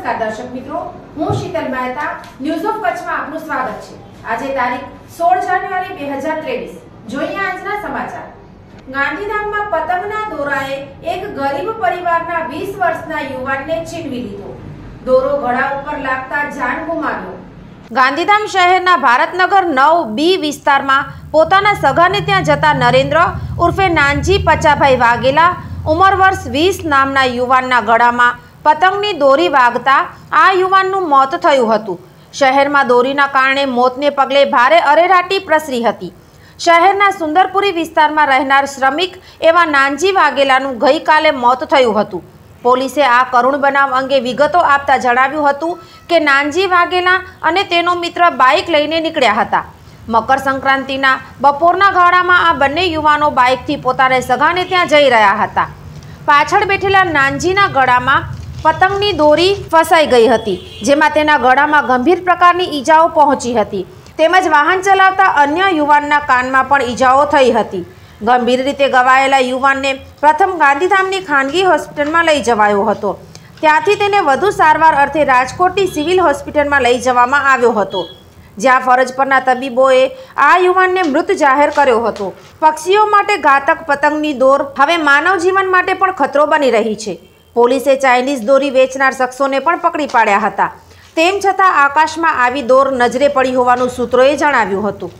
નમસ્કાર દર્શક મિત્રો, હું શીતલ મહેતા ન્યૂઝ ઓફ કચ્છમાં આપનું સ્વાગત છે। આજે તારીખ 16 જાન્યુઆરી 2023। જોઈએ આજના સમાચાર। ગાંધીધામમાં પતંગના દોરાએ એક ગરીબ પરિવારના 20 વર્ષના યુવાનને છીનવી લીધો। દોરો ગળા ઉપર લાગતા જાન ગુમાવ્યો। ગાંધીધામ શહેરના ભારતનગર 9B વિસ્તારમાં પોતાના સગાને ત્યાં જતા નરેન્દ્ર ઉર્ફે નાનજી પચાભાઈ વાઘેલા ઉંમર વર્ષ 20 નામના યુવાનના ગળામાં પતંગની દોરી વાગતા આ યુવાનનું મોત થયું હતું। શહેરમાં દોરીના કારણે મોતને પગલે ભારે અરેરાટી પ્રસરી હતી। શહેરના સુંદરપુરી વિસ્તારમાં રહેનાર શ્રમિક એવા નાનજી વાઘેલાનું ગઈકાલે મોત થયું હતું। પોલીસે આ કરુણ બનાવ અંગે વિગતો આપતા જણાવ્યું હતું કે નાનજી વાઘેલા અને તેનો મિત્ર બાઇક લઈને નીકળ્યા હતા। મકર સંક્રાંતિના બપોરના ગાળામાં આ બંને યુવાનો બાઇકથી પોતાના સગાને ત્યાં જઈ રહ્યા હતા। પાછળ બેઠેલા નાનજીના ગળામાં પતંગની દોરી ફસાઈ ગઈ હતી, જેમાં તેના ગળામાં ગંભીર પ્રકારની ઈજાઓ પહોંચી હતી, તેમજ વાહન ચલાવતા અન્ય યુવાનના કાનમાં પણ ઈજાઓ થઈ હતી। ગંભીર રીતે ઘવાયેલા યુવાનને પ્રથમ ગાંધીધામની ખાનગી હોસ્પિટલમાં લઈ જવાયો હતો। ત્યાંથી તેને વધુ સારવાર અર્થે રાજકોટની સિવિલ હોસ્પિટલમાં લઈ જવામાં આવ્યો હતો, જ્યાં ફરજ પરના તબીબોએ આ યુવાનને મૃત જાહેર કર્યો હતો। પક્ષીઓ માટે ઘાતક પતંગની દોર હવે માનવ જીવન માટે પણ ખતરો બની રહી છે। પોલીસે ચાઇનીઝ દોરી વેચનાર શખ્સોને પણ પકડી પાડ્યા હતા। તેમ છતાં આકાશમાં આવી દોર નજરે પડી હોવાનું સૂત્રોએ જણાવ્યું હતું।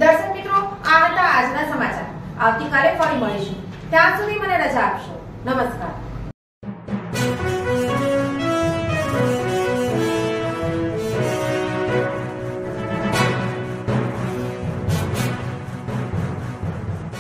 દર્શક મિત્રો, આ હતા આજના સમાચાર। આવતીકાલે ફરી મળીશું, ત્યાં સુધી મને રજા આપશો। નમસ્કાર।